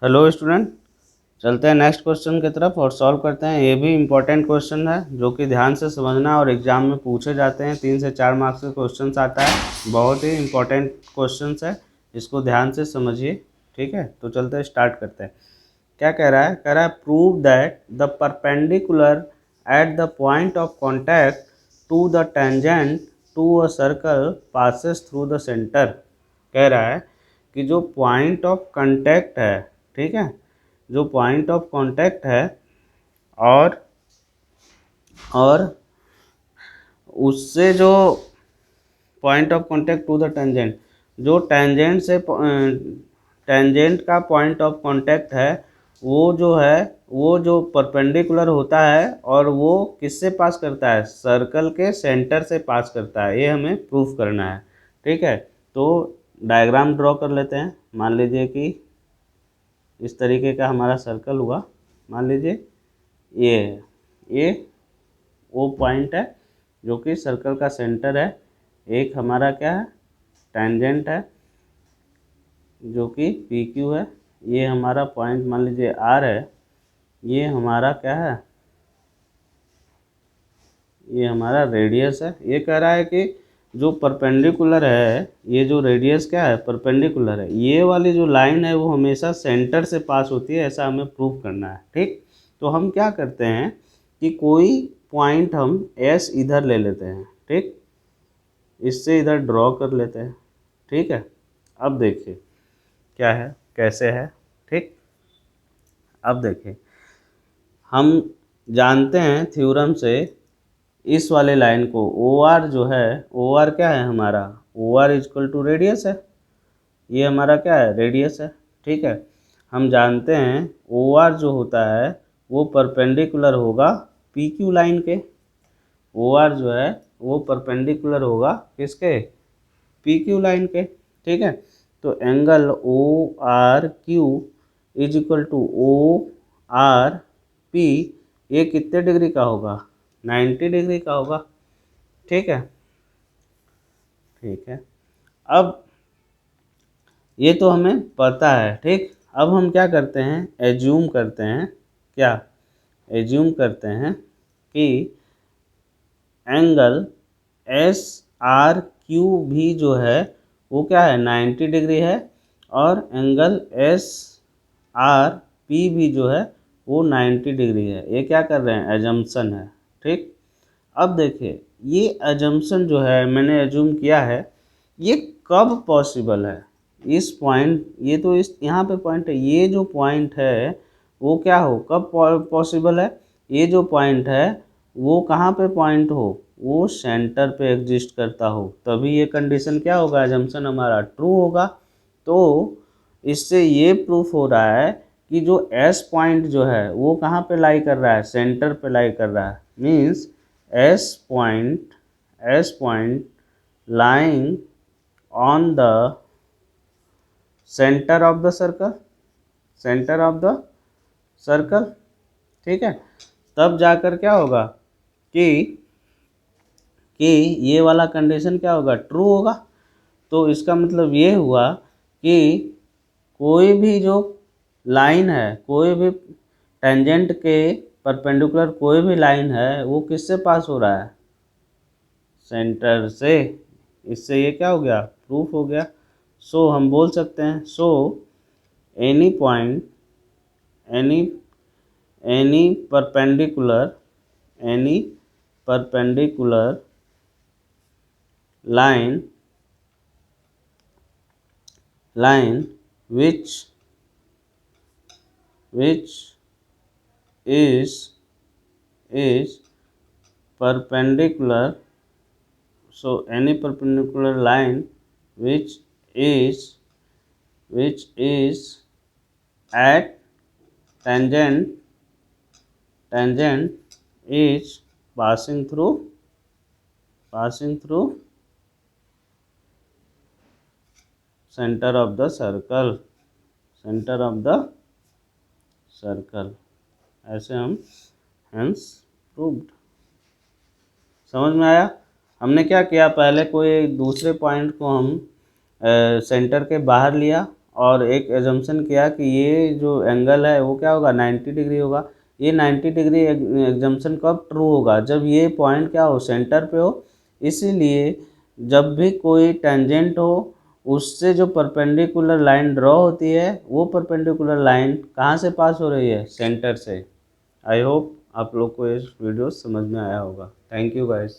Hello student, चलते हैं next question की तरफ और सॉल्व करते हैं। ये भी इम्पोर्टेंट क्वेश्चन है जो कि ध्यान से समझना और एग्जाम में पूछे जाते हैं। 3 से 4 मार्क्स के क्वेश्चंस आता है, बहुत ही इम्पोर्टेंट क्वेश्चंस है, इसको ध्यान से समझिए। ठीक है, तो चलते हैं, स्टार्ट करते हैं। क्या कह रहा है? कह रहा है prove that the perpendicular at the point of contact to the tangent to a circle passes through the centre. कह रहा है कि जो पॉइंट ऑफ कांटेक्ट है, ठीक है, जो पॉइंट ऑफ कांटेक्ट है और और उससे जो point of contact to the tangent, जो टेंजेंट से टेंजेंट का पॉइंट ऑफ कांटेक्ट है, वो जो है वो जो परपेंडिकुलर होता है और वो किससे पास करता है? सर्कल के सेंटर से पास करता है। ये हमें प्रूफ करना है। ठीक है, तो डायग्राम ड्रॉ कर लेते हैं। मान लीजिए कि इस तरीके का हमारा सर्कल हुआ। मान लीजिए ये वो पॉइंट है जो कि सर्कल का सेंटर है। एक हमारा क्या है? टेंजेंट है जो कि पी क्यू है। ये हमारा पॉइंट मान लीजिए आर है। ये हमारा क्या है? ये हमारा रेडियस है। ये कह रहा है कि जो परपेंडिकुलर है, ये जो रेडियस क्या है? परपेंडिकुलर है। ये वाली जो लाइन है वो हमेशा सेंटर से पास होती है, ऐसा हमें प्रूव करना है। ठीक, तो हम क्या करते हैं कि कोई पॉइंट हम एस इधर ले लेते हैं। ठीक, इससे इधर ड्रॉ कर लेते हैं। ठीक है, अब देखिए क्या है, कैसे है। ठीक, अब देखिए, हम जानते हैं थ्योरम से इस वाले लाइन को ओ आर जो है, ओ आर क्या है हमारा? O R is equal to radius है। ये हमारा क्या है? रेडियस है। ठीक है, हम जानते हैं ओ आर जो होता है वो परपेंडिकुलर होगा पी क्यू लाइन के। ओ आर जो है वो परपेंडिकुलर होगा किसके? पी क्यू लाइन के। ठीक है, तो angle O R Q is equal to O R P, ये कितने डिग्री का होगा? 90 डिग्री का होगा। ठीक है, ठीक है, अब ये तो हमें पता है। ठीक, अब हम क्या करते हैं? एज्यूम करते हैं। क्या एज्यूम करते हैं? कि एंगल एस आर क्यू भी जो है वो क्या है? 90 डिग्री है। और एंगल एस आर पी भी जो है वो 90 डिग्री है। ये क्या कर रहे हैं? एजम्पशन है। ठीक, अब देखिए, ये एजम्पशन जो है मैंने एज्यूम किया है, ये कब पॉसिबल है? इस पॉइंट, ये तो इस यहाँ पे पॉइंट है, ये जो पॉइंट है वो क्या हो, कब पॉसिबल है? ये जो पॉइंट है वो कहाँ पे पॉइंट हो? वो सेंटर पे एग्जिस्ट करता हो, तभी ये कंडीशन क्या होगा? एजम्पशन हमारा ट्रू होगा। तो इससे ये प्रूफ हो रहा है कि जो एस पॉइंट जो है वो कहाँ पे लाई कर रहा है? सेंटर पे लाई कर रहा है। Means S point lying on the center of the circle, centre of the circle. ठीक है, तब जाकर क्या होगा कि कि ये वाला कंडीशन क्या होगा? ट्रू होगा। तो इसका मतलब ये हुआ कि कोई भी जो लाइन है, कोई भी टेंजेंट के परपेंडिकुलर कोई भी लाइन है, वो किससे पास हो रहा है? सेंटर से। इससे ये क्या हो गया? प्रूफ हो गया। सो हम बोल सकते हैं, so any point, any any perpendicular, any perpendicular line which is perpendicular, so any perpendicular line which is at tangent is passing through center of the circle, center of the circle. ऐसे हम hence proved. समझ में आया? हमने क्या किया? पहले कोई दूसरे पॉइंट को हम सेंटर के बाहर लिया और एक एजम्पशन किया कि ये जो एंगल है वो क्या होगा 90 डिग्री होगा। ये 90 डिग्री एग्जम्पशन कब ट्रू होगा, जब ये पॉइंट क्या हो सेंटर पे हो। इसीलिए जब भी कोई टेंजेंट हो उससे जो परपेंडिकुलर लाइन ड्रॉ होती है वो परपेंडिकुलर लाइन कहाँ से पास हो रही है, सेंटर से। आई होप आप लोग को ये वीडियो समझ में आया होगा। Thank you guys.